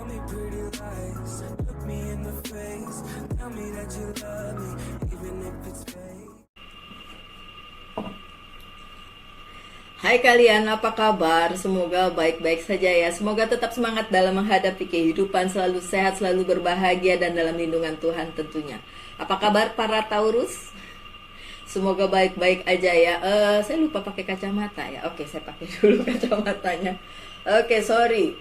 me pretty lies, look me in the face, tell me that you love me, even if it's fake. Hai kalian, apa kabar? Semoga baik-baik saja ya. Semoga tetap semangat dalam menghadapi kehidupan, selalu sehat, selalu berbahagia, dan dalam lindungan Tuhan tentunya. Apa kabar para Taurus? Semoga baik-baik aja ya. Saya lupa pakai kacamata ya. Oke, saya pakai dulu kacamatanya. Oke, sorry.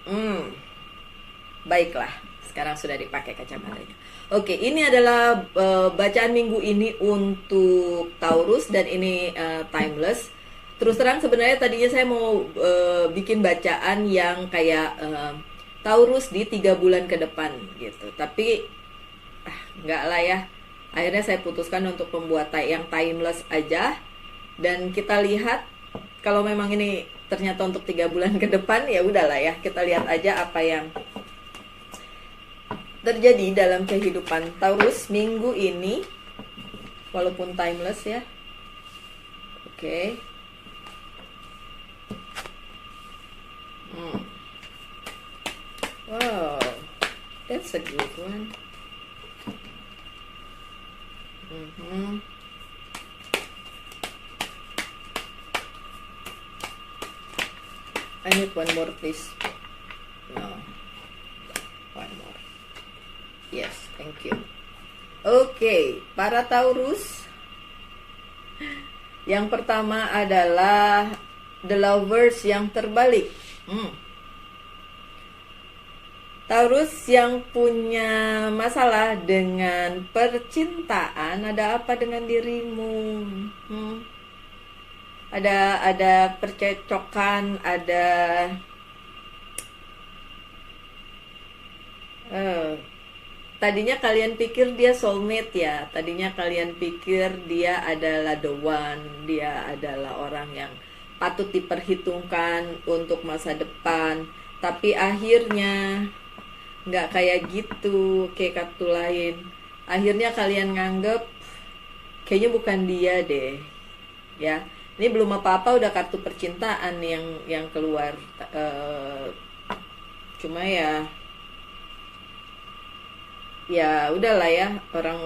Baiklah, sekarang sudah dipakai kacamatanya. Oke, ini adalah bacaan minggu ini untuk Taurus, dan ini timeless. Terus terang sebenarnya tadinya saya mau bikin bacaan yang kayak Taurus di 3 bulan ke depan gitu. Tapi enggak lah ya. Akhirnya saya putuskan untuk membuat yang timeless aja. Dan kita lihat kalau memang ini ternyata untuk 3 bulan ke depan, ya udahlah ya. Kita lihat aja apa yang terjadi dalam kehidupan Taurus minggu ini, walaupun timeless ya. Oke. Wow, that's a good one. I need one more, please. No, one more. Yes, thank you. Oke, para Taurus, yang pertama adalah The Lovers yang terbalik. Taurus yang punya masalah dengan percintaan, ada apa dengan dirimu? Ada percecokan, ada tadinya kalian pikir dia soulmate ya. Tadinya kalian pikir dia adalah the one, dia adalah orang yang patut diperhitungkan untuk masa depan. Tapi akhirnya nggak kayak gitu, kayak kartu lain. Akhirnya kalian nganggep kayaknya bukan dia deh, ya. Ini belum apa-apa udah kartu percintaan yang keluar. Cuma ya udahlah ya, orang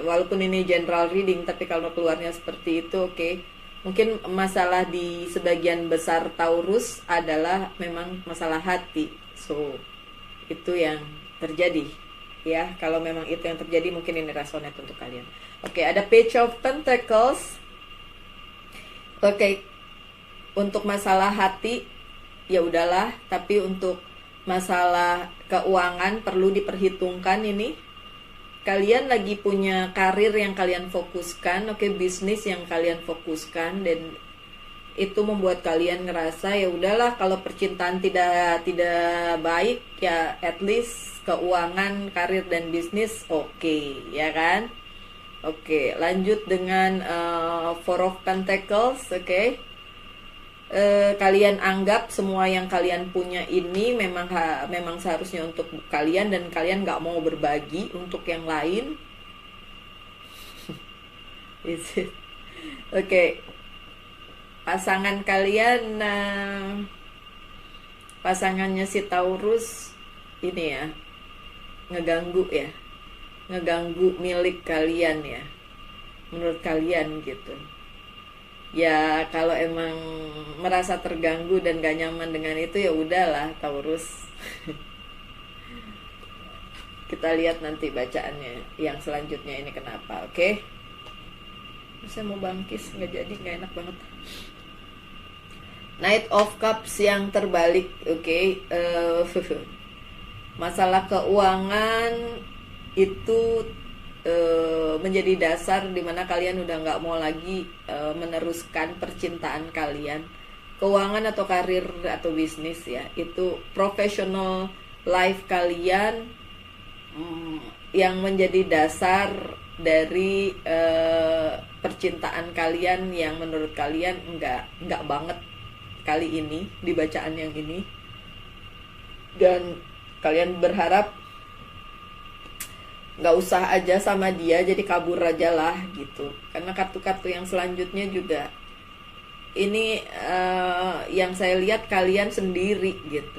walaupun ini general reading, tapi kalau keluarnya seperti itu, oke. Mungkin masalah di sebagian besar Taurus adalah memang masalah hati. So itu yang terjadi ya. Kalau memang itu yang terjadi, mungkin ini resonate untuk kalian. Oke, ada Page of Pentacles. Oke, untuk masalah hati ya udahlah, tapi untuk masalah keuangan perlu diperhitungkan. Ini kalian lagi punya karir yang kalian fokuskan, oke, bisnis yang kalian fokuskan, dan itu membuat kalian ngerasa ya udahlah, kalau percintaan tidak baik ya at least keuangan, karir dan bisnis oke, ya kan? Oke, lanjut dengan Four of Pentacles. Oke. Kalian anggap semua yang kalian punya ini memang seharusnya untuk kalian, dan kalian nggak mau berbagi untuk yang lain. Is it? Oke. Pasangan kalian, pasangannya si Taurus ini ya, ngeganggu milik kalian ya, menurut kalian gitu. Ya kalau emang merasa terganggu dan gak nyaman dengan itu, ya udahlah Taurus. Kita lihat nanti bacaannya yang selanjutnya ini kenapa. Oke. Saya mau bangkis, nggak jadi, nggak enak banget. Knight of Cups yang terbalik. Oke. Masalah keuangan itu menjadi dasar dimana kalian udah nggak mau lagi meneruskan percintaan kalian. Keuangan atau karir atau bisnis ya, itu professional life kalian yang menjadi dasar dari percintaan kalian, yang menurut kalian nggak banget kali ini di bacaan yang ini. Dan kalian berharap nggak usah aja sama dia, jadi kabur aja lah gitu. Karena kartu-kartu yang selanjutnya juga ini yang saya lihat kalian sendiri gitu.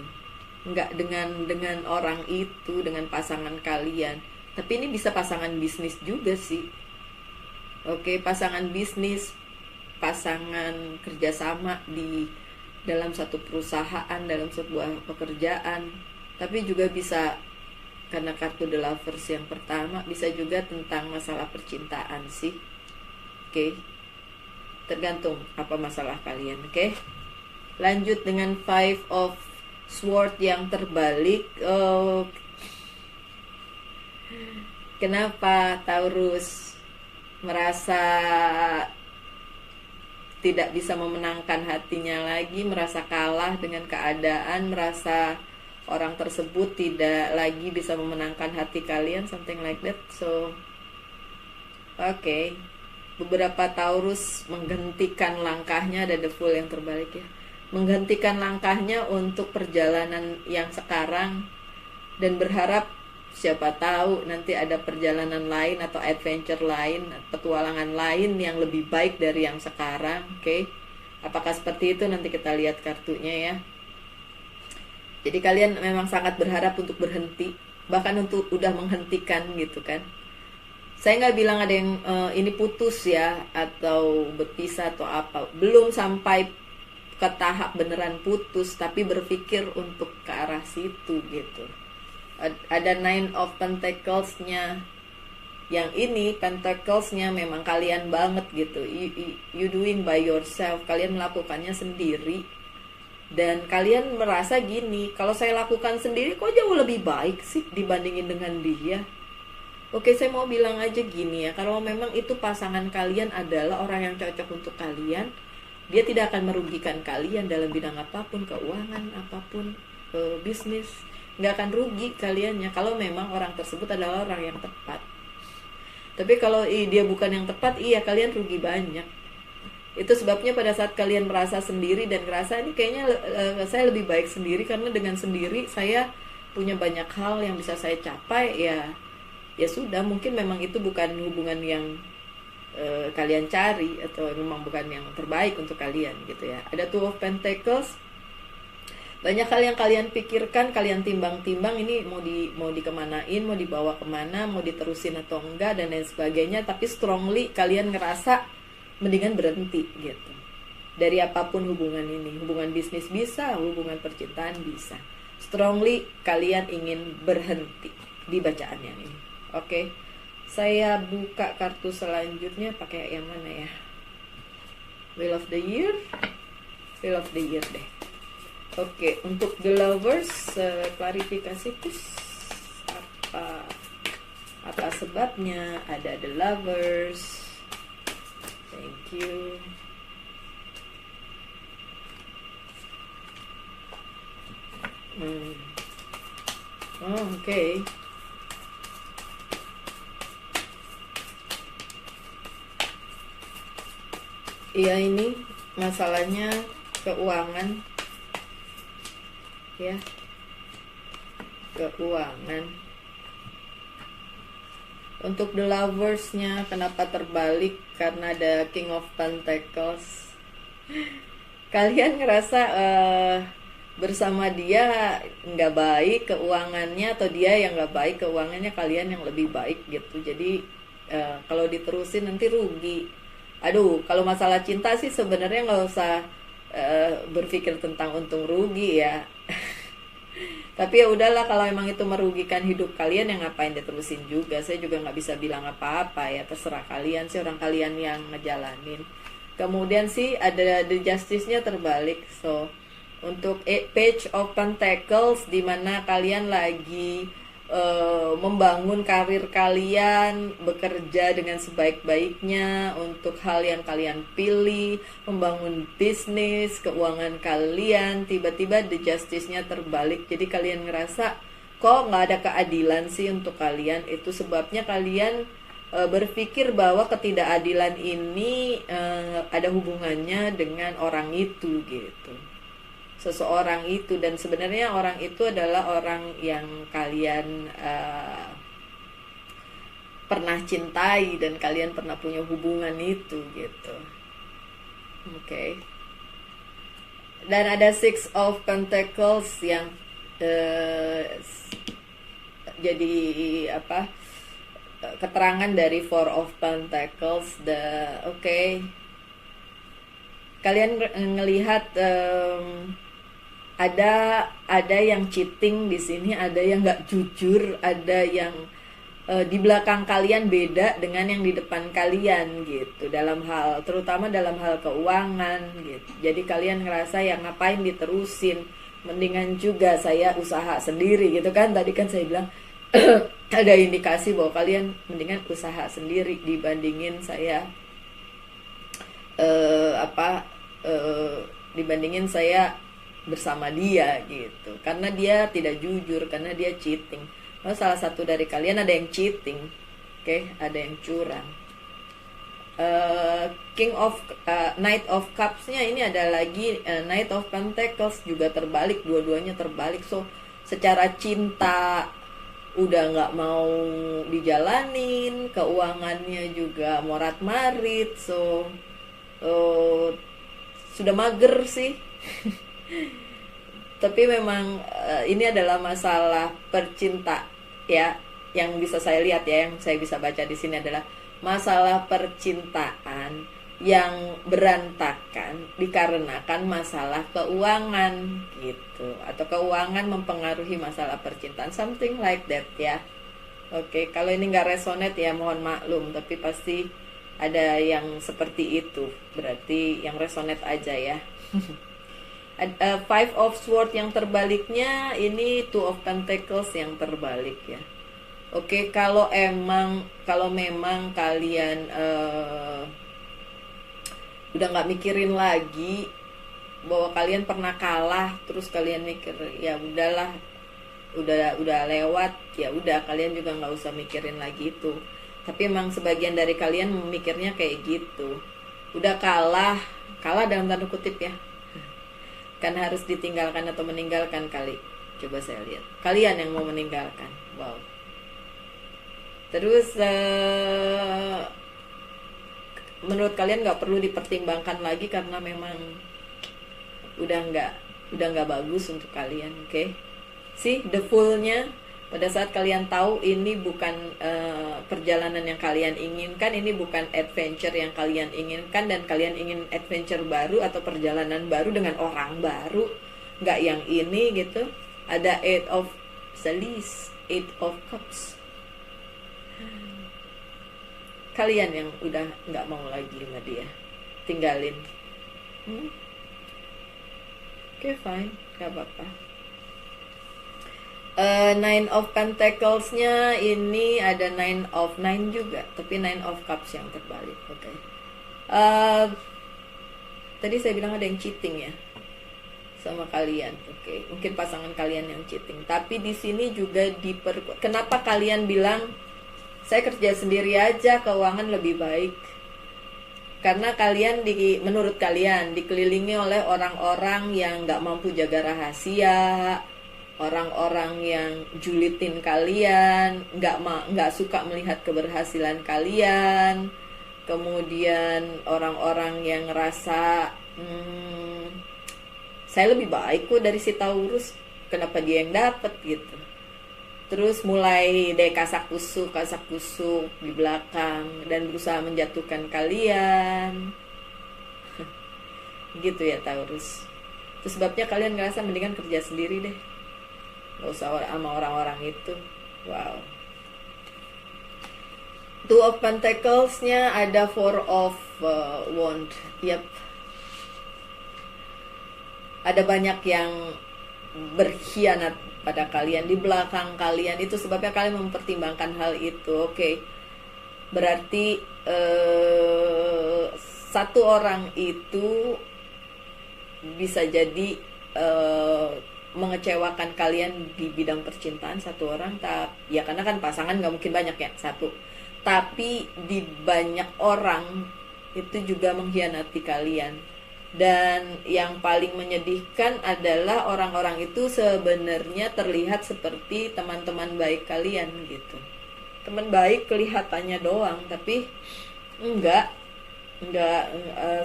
nggak dengan orang itu, dengan pasangan kalian, tapi ini bisa pasangan bisnis juga sih. Oke, pasangan bisnis, pasangan kerjasama di dalam satu perusahaan, dalam sebuah pekerjaan, tapi juga bisa karena kartu The Lovers yang pertama bisa juga tentang masalah percintaan sih. Oke, tergantung apa masalah kalian. Oke, lanjut dengan Five of Swords yang terbalik. Kenapa Taurus merasa tidak bisa memenangkan hatinya lagi, merasa kalah dengan keadaan, merasa orang tersebut tidak lagi bisa memenangkan hati kalian, something like that. So, oke. Beberapa Taurus menghentikan langkahnya, ada The Fool yang terbalik ya. Menghentikan langkahnya untuk perjalanan yang sekarang dan berharap siapa tahu nanti ada perjalanan lain atau adventure lain, petualangan lain yang lebih baik dari yang sekarang. Oke. Apakah seperti itu? Nanti kita lihat kartunya ya. Jadi kalian memang sangat berharap untuk berhenti, bahkan untuk udah menghentikan gitu kan. Saya nggak bilang ada yang ini putus ya, atau berpisah atau apa. Belum sampai ke tahap beneran putus, tapi berpikir untuk ke arah situ gitu. Ada Nine of Pentacles-nya. Yang ini Pentacles-nya memang kalian banget gitu. You doing by yourself, kalian melakukannya sendiri. Dan kalian merasa gini, kalau saya lakukan sendiri kok jauh lebih baik sih dibandingin dengan dia. Oke, saya mau bilang aja gini ya, kalau memang itu pasangan kalian adalah orang yang cocok untuk kalian, dia tidak akan merugikan kalian dalam bidang apapun, keuangan, apapun, bisnis. Nggak akan rugi kaliannya kalau memang orang tersebut adalah orang yang tepat. Tapi kalau dia bukan yang tepat, iya kalian rugi banyak. Itu sebabnya pada saat kalian merasa sendiri dan ngerasa ini kayaknya saya lebih baik sendiri, karena dengan sendiri saya punya banyak hal yang bisa saya capai, ya sudah, mungkin memang itu bukan hubungan yang kalian cari, atau memang bukan yang terbaik untuk kalian gitu ya. Ada Two of Pentacles. Banyak hal yang kalian pikirkan, kalian timbang-timbang ini mau dikemanain, mau dibawa kemana, mau diterusin atau enggak dan lain sebagainya. Tapi strongly kalian ngerasa mendingan berhenti gitu. Dari apapun hubungan ini, hubungan bisnis bisa, hubungan percintaan bisa. Strongly kalian ingin berhenti di bacaan yang ini. Oke. Saya buka kartu selanjutnya pakai yang mana ya? Wheel of the Year. Wheel of the Year deh. Oke, untuk The Lovers, klarifikasi please. Apa sebabnya ada The Lovers? Thank you. Oke. Iya, ini masalahnya keuangan. Ya. Keuangan. Untuk The Lovers-nya kenapa terbalik? Karena ada King of Pentacles. Kalian ngerasa bersama dia nggak baik keuangannya, atau dia yang nggak baik keuangannya, kalian yang lebih baik gitu. Jadi kalau diterusin nanti rugi. Aduh, kalau masalah cinta sih sebenarnya nggak usah berpikir tentang untung rugi ya. Tapi ya udahlah, kalau emang itu merugikan hidup kalian, yang ngapain diterusin juga. Saya juga nggak bisa bilang apa-apa ya, terserah kalian sih, orang kalian yang ngejalanin. Kemudian sih ada The Justice-nya terbalik. So untuk Page of Pentacles, dimana kalian lagi membangun karir kalian, bekerja dengan sebaik-baiknya untuk hal yang kalian pilih, membangun bisnis, keuangan kalian. Tiba-tiba The Justice-nya terbalik. Jadi kalian ngerasa kok nggak ada keadilan sih untuk kalian. Itu sebabnya kalian berpikir bahwa ketidakadilan ini ada hubungannya dengan orang itu gitu, seseorang itu. Dan sebenarnya orang itu adalah orang yang kalian pernah cintai dan kalian pernah punya hubungan itu gitu. Oke. Dan ada Six of Pentacles yang eh, jadi apa, keterangan dari Four of Pentacles. Oke, kalian ngelihat ada yang cheating di sini, ada yang nggak jujur, ada yang di belakang kalian beda dengan yang di depan kalian gitu, terutama dalam hal keuangan gitu. Jadi kalian ngerasa yang ngapain diterusin, mendingan juga saya usaha sendiri gitu kan. Tadi kan saya bilang ada indikasi bahwa kalian mendingan usaha sendiri dibandingin saya dibandingin saya bersama dia gitu, karena dia tidak jujur, karena dia cheating. Salah satu dari kalian ada yang cheating, oke, ada yang curang. Knight of Cups-nya ini ada lagi Knight of Pentacles juga terbalik, dua-duanya terbalik. So secara cinta udah nggak mau dijalanin, keuangannya juga morat marit. So sudah mager sih. Tapi memang ini adalah masalah percinta ya, yang bisa saya lihat ya, yang saya bisa baca di sini adalah masalah percintaan yang berantakan dikarenakan masalah keuangan gitu, atau keuangan mempengaruhi masalah percintaan, something like that ya. Oke, kalau ini nggak resonate ya mohon maklum, tapi pasti ada yang seperti itu, berarti yang resonate aja ya. Five of Swords yang terbaliknya, ini Two of Pentacles yang terbalik ya. Oke, kalau memang kalian udah nggak mikirin lagi bahwa kalian pernah kalah, terus kalian mikir ya udahlah, udah lewat, ya udah kalian juga nggak usah mikirin lagi itu. Tapi emang sebagian dari kalian memikirnya kayak gitu, udah kalah dalam tanda kutip ya, kan harus ditinggalkan atau meninggalkan kali. Coba saya lihat, kalian yang mau meninggalkan. Wow. Terus menurut kalian nggak perlu dipertimbangkan lagi karena memang udah nggak bagus untuk kalian. Oke. See, the Fool-nya, pada saat kalian tahu ini bukan perjalanan yang kalian inginkan, ini bukan adventure yang kalian inginkan, dan kalian ingin adventure baru atau perjalanan baru dengan orang baru, nggak yang ini gitu. Ada Eight of Cups. Kalian yang udah nggak mau lagi sama dia, tinggalin. Oke, fine, nggak apa-apa. Nine of Pentacles-nya ini ada Nine juga, tapi Nine of Cups yang terbalik. Oke. Tadi saya bilang ada yang cheating ya sama kalian. Oke, mungkin pasangan kalian yang cheating. Tapi di sini juga kenapa kalian bilang saya kerja sendiri aja, keuangan lebih baik? Karena kalian menurut kalian dikelilingi oleh orang-orang yang nggak mampu jaga rahasia, orang-orang yang julitin kalian, nggak suka melihat keberhasilan kalian, kemudian orang-orang yang ngerasa saya lebih baik kok dari si Taurus, kenapa dia yang dapet gitu. Terus mulai deh kasak kusuk di belakang dan berusaha menjatuhkan kalian. Gitu ya Taurus. Itu sebabnya kalian ngerasa mendingan kerja sendiri deh, gak usah sama orang-orang itu. Wow. Two of Pentacles-nya ada Four of Wands. Yep. Ada banyak yang berkhianat pada kalian di belakang kalian, itu sebabnya kalian mempertimbangkan hal itu. Oke. Berarti satu orang itu bisa jadi mengecewakan kalian di bidang percintaan, satu orang, ya karena kan pasangan nggak mungkin banyak ya, satu. Tapi di banyak orang itu juga mengkhianati kalian. Dan yang paling menyedihkan adalah orang-orang itu sebenarnya terlihat seperti teman-teman baik kalian gitu. Teman baik kelihatannya doang, tapi enggak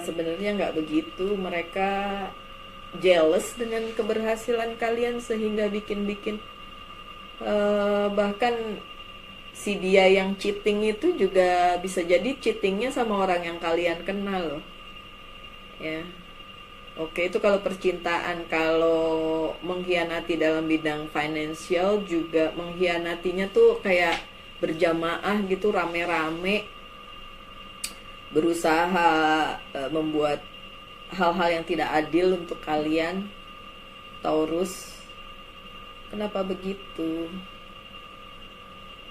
sebenarnya enggak begitu. Mereka jealous dengan keberhasilan kalian sehingga bikin-bikin bahkan si dia yang cheating itu juga bisa jadi cheatingnya sama orang yang kalian kenal loh ya. Oke, itu kalau percintaan. Kalau mengkhianati dalam bidang financial juga, mengkhianatinya tuh kayak berjamaah gitu, rame-rame berusaha membuat hal-hal yang tidak adil untuk kalian, Taurus. Kenapa begitu?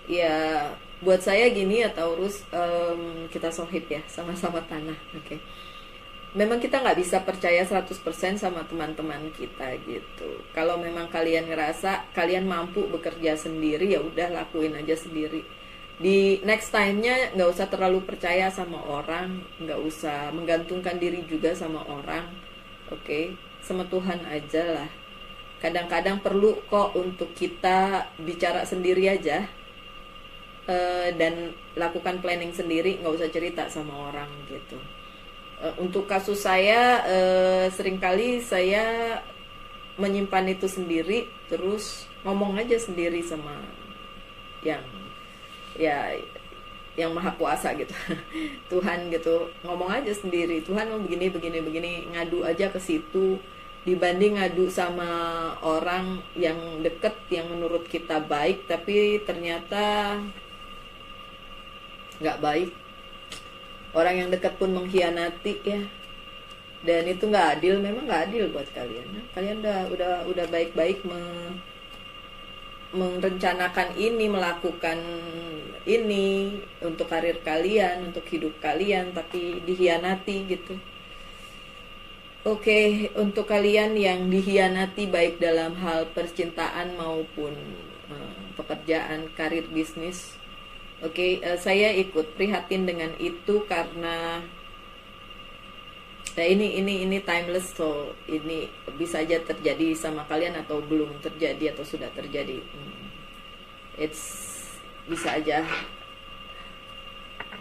Ya, buat saya gini ya Taurus, kita sohib ya, sama-sama tanah, oke. Memang kita nggak bisa percaya 100% sama teman-teman kita gitu. Kalau memang kalian ngerasa kalian mampu bekerja sendiri, ya udah lakuin aja sendiri. Di next time-nya nggak usah terlalu percaya sama orang, nggak usah menggantungkan diri juga sama orang, oke? Sama Tuhan aja lah. Kadang-kadang perlu kok untuk kita bicara sendiri aja, dan lakukan planning sendiri, nggak usah cerita sama orang gitu. Untuk kasus saya, seringkali saya menyimpan itu sendiri, terus ngomong aja sendiri sama yang ya yang maha kuasa gitu, Tuhan gitu, ngomong aja sendiri, Tuhan mau begini begini begini, ngadu aja ke situ, dibanding ngadu sama orang yang deket yang menurut kita baik tapi ternyata nggak baik. Orang yang dekat pun mengkhianati ya, dan itu nggak adil, memang nggak adil buat kalian. Kalian udah baik-baik merencanakan ini, melakukan ini untuk karir kalian, untuk hidup kalian, tapi dikhianati gitu. Oke, untuk kalian yang dikhianati baik dalam hal percintaan maupun pekerjaan, karir, bisnis. Oke, saya ikut prihatin dengan itu karena ya ini timeless, so ini bisa aja terjadi sama kalian atau belum terjadi atau sudah terjadi. It's bisa aja.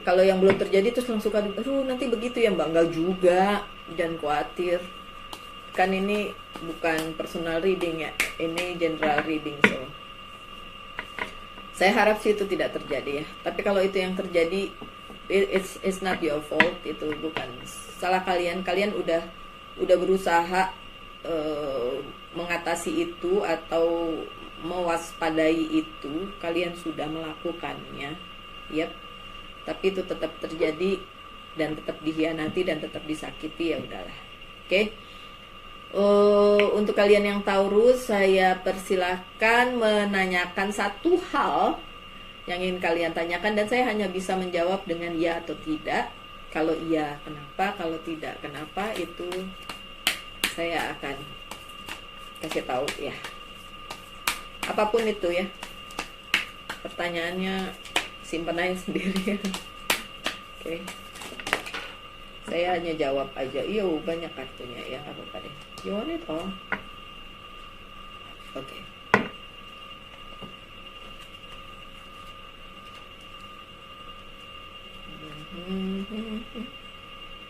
Kalau yang belum terjadi terus langsung aduh nanti begitu ya Mbak, enggak juga, jangan khawatir. Kan ini bukan personal reading ya, ini general reading, so saya harap sih itu tidak terjadi ya. Tapi kalau itu yang terjadi, it's not your fault, itu bukan salah kalian. Kalian udah berusaha mengatasi itu atau mewaspadai itu, kalian sudah melakukannya, yep. Tapi itu tetap terjadi dan tetap dikhianati dan tetap disakiti, ya udahlah. Oke. Untuk kalian yang Taurus, saya persilahkan menanyakan satu hal yang ingin kalian tanyakan dan saya hanya bisa menjawab dengan ya atau tidak. Kalau iya, kenapa? Kalau tidak, kenapa? Itu saya akan kasih tahu ya. Apapun itu ya. Pertanyaannya simpan aja sendiri. Oke. Saya hanya jawab aja. Iya, banyak kartunya ya, apa apa deh. You want it all? Oke.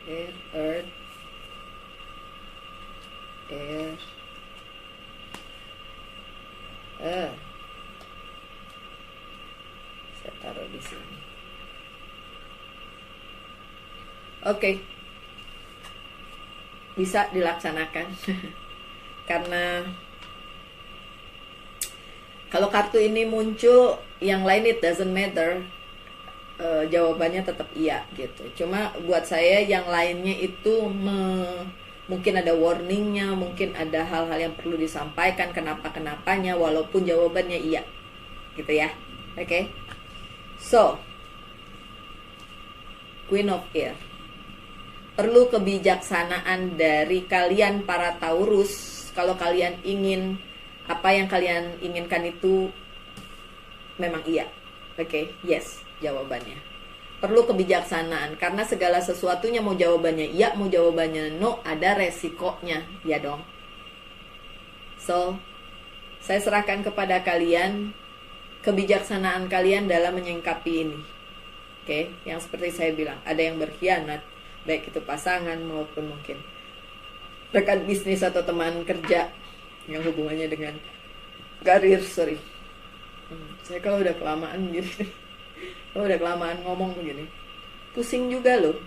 Air, earth, air. Saya taruh di sini. Oke. Bisa dilaksanakan. Karena kalau kartu ini muncul, yang lain it doesn't matter. Jawabannya tetap iya gitu. Cuma buat saya yang lainnya itu mungkin ada warningnya, mungkin ada hal-hal yang perlu disampaikan kenapa-kenapanya, walaupun jawabannya iya gitu ya. Oke. So, Queen of Air, perlu kebijaksanaan dari kalian para Taurus. Kalau kalian ingin apa yang kalian inginkan itu memang iya. Oke, yes jawabannya. Perlu kebijaksanaan karena segala sesuatunya, mau jawabannya iya, mau jawabannya no, ada resikonya, ya dong. So, saya serahkan kepada kalian kebijaksanaan kalian dalam menyingkapi ini. Oke, yang seperti saya bilang, ada yang berkhianat, baik itu pasangan maupun mungkin rekan bisnis atau teman kerja yang hubungannya dengan karir. Saya kalau udah kelamaan gini, kalau udah kelamaan ngomong begini, pusing juga loh.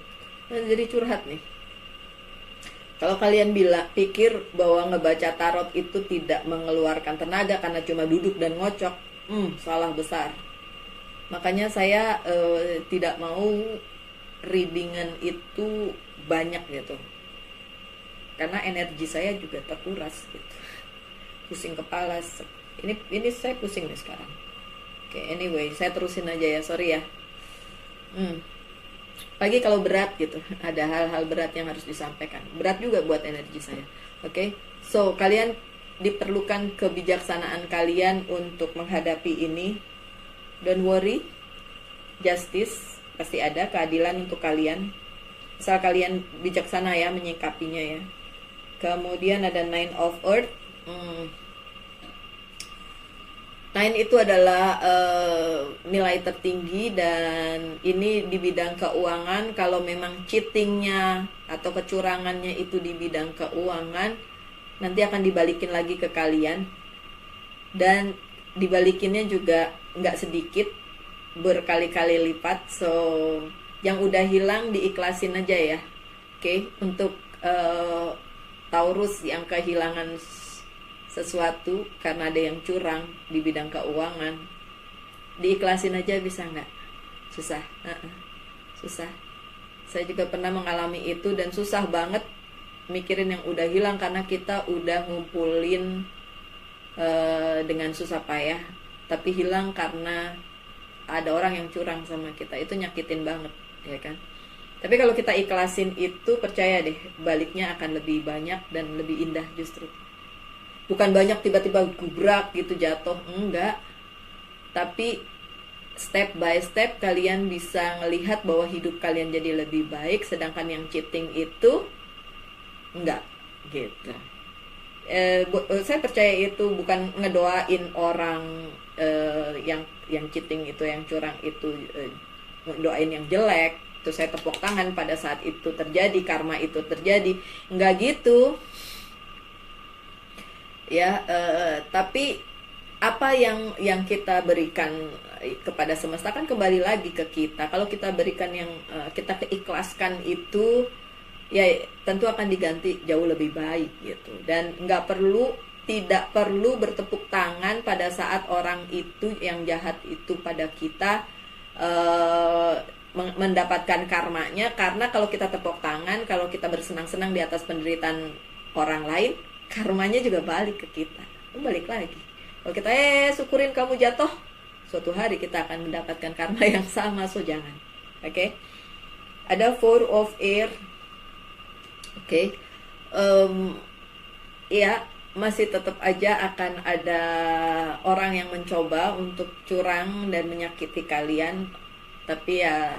Nah, jadi curhat nih. Kalau kalian pikir bahwa ngebaca tarot itu tidak mengeluarkan tenaga karena cuma duduk dan ngocok, salah besar. Makanya saya tidak mau readingan itu banyak gitu, karena energi saya juga terkuras gitu, pusing kepala. Ini saya pusing nih sekarang. Oke, anyway, saya terusin aja ya, sorry ya. Lagi kalau berat gitu, ada hal-hal berat yang harus disampaikan, berat juga buat energi saya. Oke, so kalian diperlukan kebijaksanaan kalian untuk menghadapi ini. Don't worry, justice pasti ada, keadilan untuk kalian, asal kalian bijaksana ya menyikapinya ya. Kemudian ada Nine of Earth. Nine itu adalah nilai tertinggi, dan ini di bidang keuangan. Kalau memang cheatingnya atau kecurangannya itu di bidang keuangan, nanti akan dibalikin lagi ke kalian, dan dibalikinnya juga nggak sedikit, berkali-kali lipat. So yang udah hilang diikhlasin aja ya. Oke, untuk Taurus yang kehilangan sesuatu karena ada yang curang di bidang keuangan, diikhlasin aja, bisa nggak? Susah. Susah. Saya juga pernah mengalami itu, dan susah banget mikirin yang udah hilang karena kita udah ngumpulin dengan susah payah, tapi hilang karena ada orang yang curang sama kita. Itu nyakitin banget ya kan. Tapi kalau kita ikhlasin itu, percaya deh, baliknya akan lebih banyak dan lebih indah justru. Bukan banyak tiba-tiba gubrak gitu jatuh, enggak. Tapi step by step kalian bisa ngelihat bahwa hidup kalian jadi lebih baik, sedangkan yang cheating itu enggak gitu. Saya percaya itu bukan ngedoain orang yang cheating itu, yang curang itu, doain yang jelek. Itu saya tepuk tangan pada saat itu terjadi, karma itu terjadi, enggak gitu ya. Tapi apa yang kita berikan kepada semesta kan kembali lagi ke kita. Kalau kita berikan yang kita keikhlaskan itu, ya tentu akan diganti jauh lebih baik gitu. Dan tidak perlu bertepuk tangan pada saat orang itu yang jahat itu pada kita mendapatkan karmanya. Karena kalau kita tepuk tangan, kalau kita bersenang-senang di atas penderitaan orang lain, karmanya juga balik ke kita, balik lagi. Kalau kita syukurin kamu jatuh, suatu hari kita akan mendapatkan karma yang sama. So jangan. Oke. Ada Four of Air. Oke. Ya, masih tetap aja akan ada orang yang mencoba untuk curang dan menyakiti kalian. Tapi ya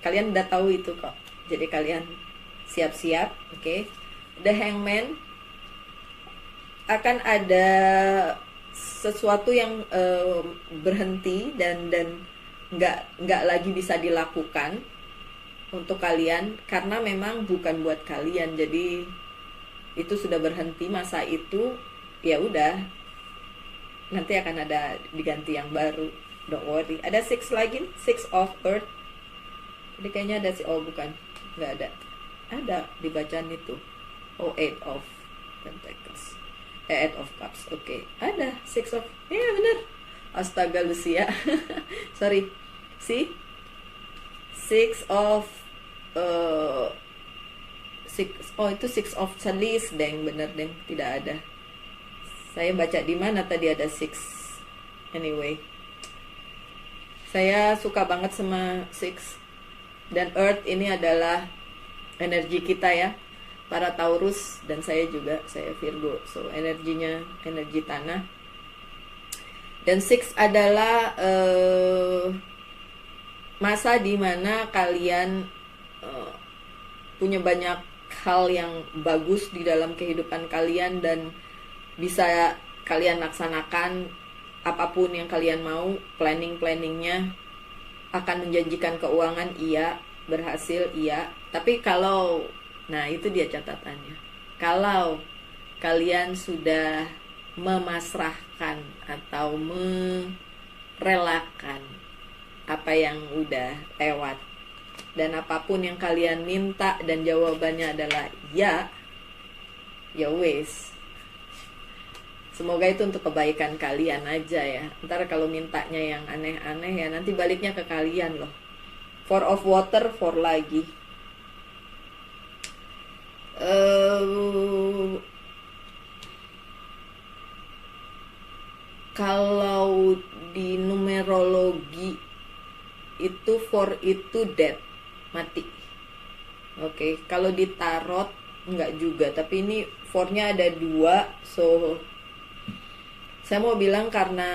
kalian udah tahu itu kok. Jadi kalian siap-siap. Oke. The Hangman. Akan ada sesuatu yang berhenti dan nggak lagi bisa dilakukan untuk kalian, karena memang bukan buat kalian. Jadi itu sudah berhenti masa itu, ya udah, nanti akan ada diganti yang baru. Don't worry. Ada six lagi, Six of Earth. Jadi kayaknya ada bukan, nggak ada di bacaan itu. Eight of Pentacles, Eight of Cups. Oke. Ada Six of, bener. Astaga Lucia. Sorry. See, Six of itu Six of Chalice, deng, bener deng, tidak ada. Saya baca di mana tadi ada six. Anyway, saya suka banget sama six. Dan Earth ini adalah energi kita ya, para Taurus, dan saya juga, saya Virgo. So energinya energi tanah. Dan six adalah masa dimana kalian punya banyak hal yang bagus di dalam kehidupan kalian, dan bisa kalian laksanakan apapun yang kalian mau. Planningnya akan menjanjikan keuangan, iya. Berhasil, iya. Tapi kalau, nah itu dia catatannya, Kalau kalian sudah memasrahkan atau merelakan apa yang udah lewat, dan apapun yang kalian minta dan jawabannya adalah ya, ya wes. Semoga itu untuk kebaikan kalian aja ya. Ntar kalau mintanya yang aneh-aneh ya nanti baliknya ke kalian loh. 4 of water, 4 lagi. Kalau di numerologi itu 4 itu dead, mati. Oke, kalau di tarot enggak juga, tapi ini 4-nya ada 2, so saya mau bilang karena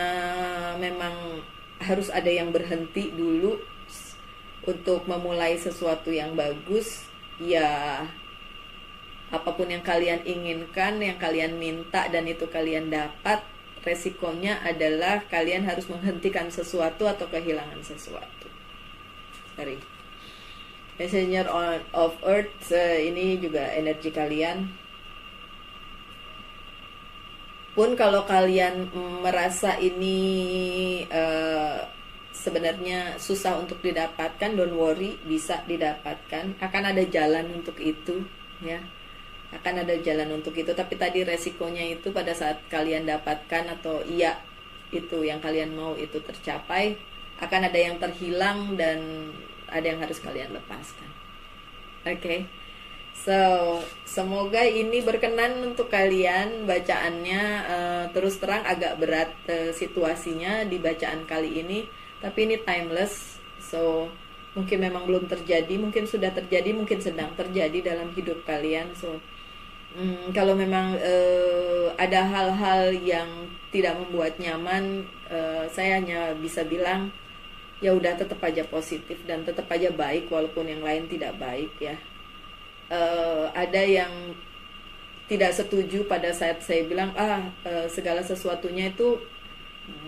memang harus ada yang berhenti dulu untuk memulai sesuatu yang bagus. Ya, apapun yang kalian inginkan, yang kalian minta dan itu kalian dapat, resikonya adalah kalian harus menghentikan sesuatu atau kehilangan sesuatu. Sorry. Messenger of Earth, ini juga energi kalian. Pun kalau kalian merasa ini sebenarnya susah untuk didapatkan, don't worry, bisa didapatkan. Akan ada jalan untuk itu, ya. Akan ada jalan untuk itu. Tapi tadi resikonya itu pada saat kalian dapatkan atau iya itu yang kalian mau itu tercapai, akan ada yang terhilang dan ada yang harus kalian lepaskan. Oke. So, semoga ini berkenan untuk kalian bacaannya. Terus terang agak berat situasinya di bacaan kali ini, tapi ini timeless. So, mungkin memang belum terjadi, mungkin sudah terjadi, mungkin sedang terjadi dalam hidup kalian. So, kalau memang ada hal-hal yang tidak membuat nyaman, saya hanya bisa bilang ya udah, tetap aja positif dan tetap aja baik walaupun yang lain tidak baik ya. Ada yang tidak setuju pada saat saya bilang segala sesuatunya itu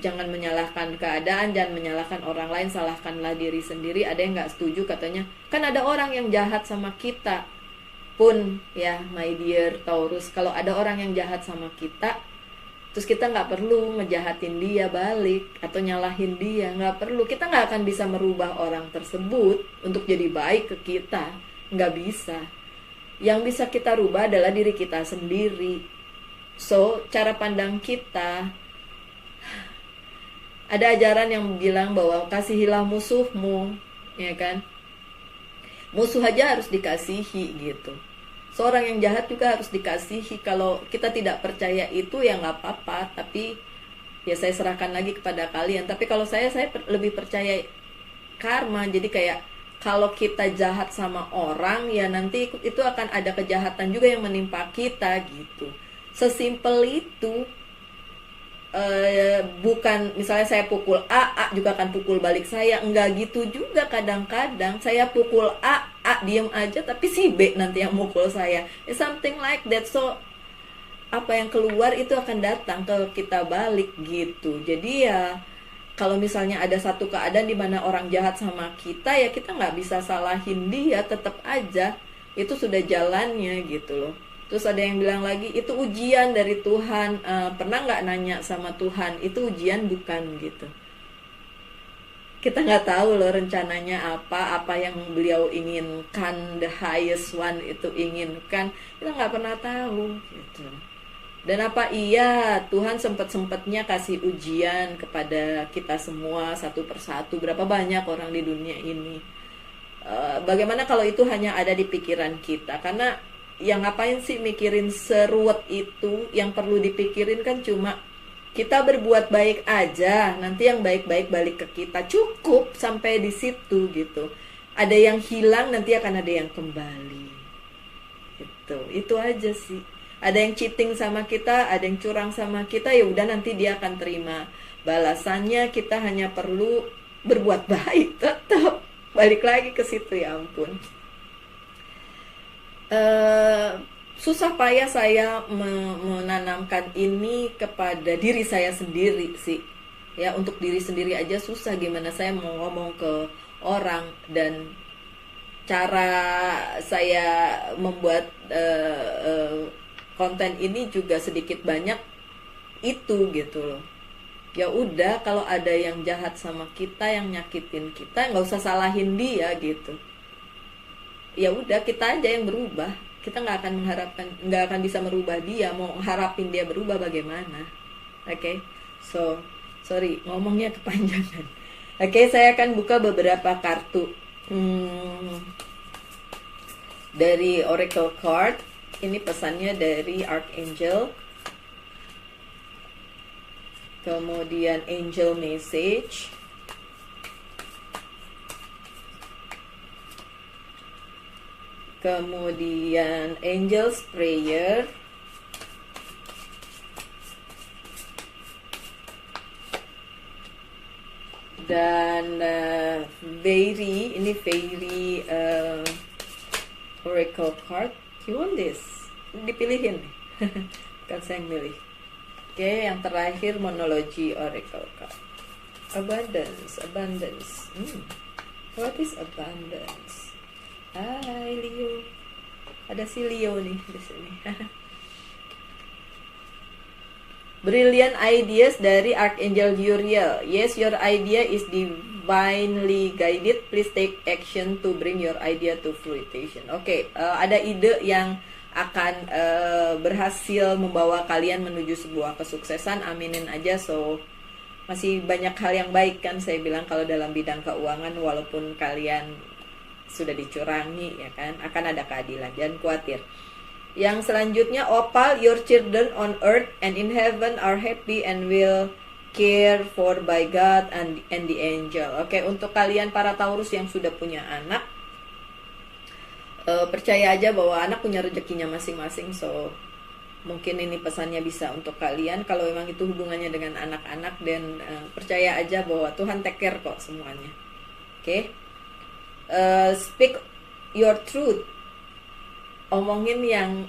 jangan menyalahkan keadaan, jangan menyalahkan orang lain, salahkanlah diri sendiri. Ada yang nggak setuju, katanya kan ada orang yang jahat sama kita. Pun ya my dear Taurus, kalau ada orang yang jahat sama kita, terus kita nggak perlu ngejahatin dia balik atau nyalahin dia, nggak perlu. Kita nggak akan bisa merubah orang tersebut untuk jadi baik ke kita, nggak bisa. Yang bisa kita rubah adalah diri kita sendiri. So, cara pandang kita, ada ajaran yang bilang bahwa kasihilah musuhmu, ya kan? Musuh aja harus dikasihi gitu. Seorang yang jahat juga harus dikasihi. Kalau kita tidak percaya itu ya nggak apa-apa, tapi ya saya serahkan lagi kepada kalian. Tapi kalau saya lebih percaya karma. Jadi kayak kalau kita jahat sama orang, ya nanti itu akan ada kejahatan juga yang menimpa kita gitu. Sesimpel itu. Bukan misalnya saya pukul A juga akan pukul balik saya. Enggak gitu juga kadang-kadang. Saya pukul A diem aja, tapi si B nanti yang mukul saya. It's something like that. So, apa yang keluar itu akan datang ke kita balik gitu. Jadi ya, kalau misalnya ada satu keadaan di mana orang jahat sama kita, ya kita nggak bisa salahin dia, tetap aja itu sudah jalannya gitu loh. Terus ada yang bilang lagi, itu ujian dari Tuhan. Pernah nggak nanya sama Tuhan, itu ujian bukan gitu. Kita nggak tahu loh rencananya apa yang beliau inginkan, the highest one itu inginkan. Kita nggak pernah tahu gitu. Dan apa iya Tuhan sempet-sempetnya kasih ujian kepada kita semua satu persatu. Berapa banyak orang di dunia ini. Bagaimana kalau itu hanya ada di pikiran kita? Karena yang ngapain sih mikirin seruat itu? Yang perlu dipikirin kan cuma kita berbuat baik aja. Nanti yang baik-baik balik ke kita. Cukup sampai di situ gitu. Ada yang hilang, nanti akan ada yang kembali. Gitu. Itu aja sih. Ada yang cheating sama kita, ada yang curang sama kita, ya udah nanti dia akan terima balasannya. Kita hanya perlu berbuat baik, tetap balik lagi ke situ, ya ampun. Susah payah saya menanamkan ini kepada diri saya sendiri sih. Ya, untuk diri sendiri aja susah, gimana saya mau ngomong ke orang. Dan cara saya membuat konten ini juga sedikit banyak itu gitu loh. Ya udah, kalau ada yang jahat sama kita, yang nyakitin kita, nggak usah salahin dia gitu. Ya udah, kita aja yang berubah. Kita nggak akan bisa merubah dia. Mau harapin dia berubah bagaimana? Oke, so sorry ngomongnya kepanjangan. Oke, saya akan buka beberapa kartu dari Oracle Card. Ini pesannya dari Archangel. Kemudian Angel Message. Kemudian Angel's Prayer. Dan Fairy, ini Fairy Oracle Card. You want this? Dipilihin nih. Kan saya yang milih. Oke, yang terakhir Monology Oracle Card. Abundance. What is abundance? Hai Leo. Ada si Leo nih di sini. Brilliant ideas dari Archangel Uriel. Yes, your idea is divinely guided. Please take action to bring your idea to fruition. Oke, ada ide yang akan berhasil membawa kalian menuju sebuah kesuksesan. Aminin aja. So, masih banyak hal yang baik kan saya bilang kalau dalam bidang keuangan, walaupun kalian sudah dicurangi ya kan, akan ada keadilan. Jangan khawatir. Yang selanjutnya Opal, your children on earth and in heaven are happy and will care for by God and the angel. Oke, untuk kalian para Taurus yang sudah punya anak, percaya aja bahwa anak punya rezekinya masing-masing. So mungkin ini pesannya bisa untuk kalian kalau memang itu hubungannya dengan anak-anak, dan percaya aja bahwa Tuhan take care kok semuanya. Oke. Speak your truth. Omongin yang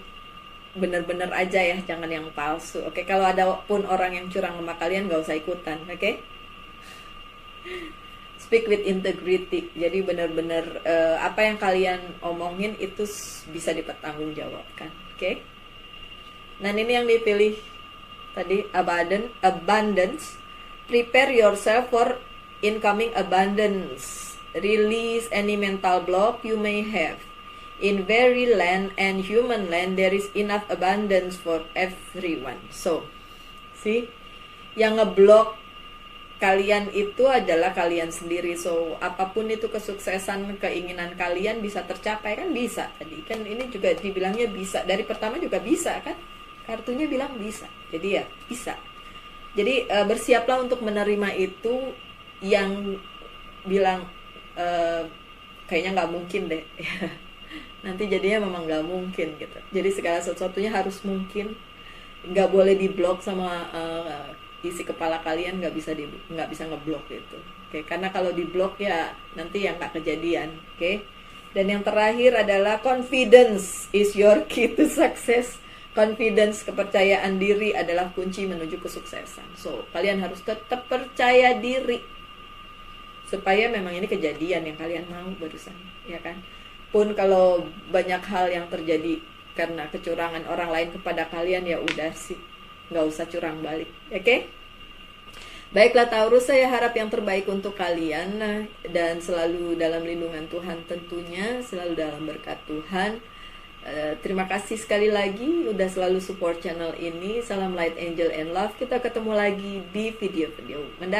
benar-benar aja ya, jangan yang palsu. Oke, kalau ada pun orang yang curang sama kalian, gak usah ikutan. Oke. Speak with integrity. Jadi benar-benar apa yang kalian omongin itu bisa dipertanggungjawabkan. Oke. Dan ini yang dipilih tadi, abundance. Prepare yourself for incoming abundance. Release any mental block you may have. In very land and human land, there is enough abundance for everyone. So, see, yang ngeblok kalian itu adalah kalian sendiri. So, apapun itu kesuksesan, keinginan kalian bisa tercapai kan, bisa. Tadi kan ini juga dibilangnya bisa. Dari pertama juga bisa kan? Kartunya bilang bisa. Jadi ya, bisa. Jadi bersiaplah untuk menerima itu. Yang bilang kayaknya nggak mungkin deh. Nanti jadinya memang nggak mungkin gitu. Jadi segala sesuatunya harus mungkin. Nggak boleh diblok sama isi kepala kalian, nggak bisa ngeblok gitu. Oke, karena kalau diblok ya nanti yang nggak kejadian. Oke. Dan yang terakhir adalah confidence is your key to success. Confidence, kepercayaan diri adalah kunci menuju kesuksesan. So, kalian harus tetap percaya diri supaya memang ini kejadian yang kalian mau barusan, ya kan? Pun kalau banyak hal yang terjadi karena kecurangan orang lain kepada kalian, ya udah sih, nggak usah curang balik, oke? Baiklah Taurus, saya harap yang terbaik untuk kalian, dan selalu dalam lindungan Tuhan tentunya, selalu dalam berkat Tuhan. Terima kasih sekali lagi udah selalu support channel ini. Salam light, angel, and love. Kita ketemu lagi di video-video mendatang.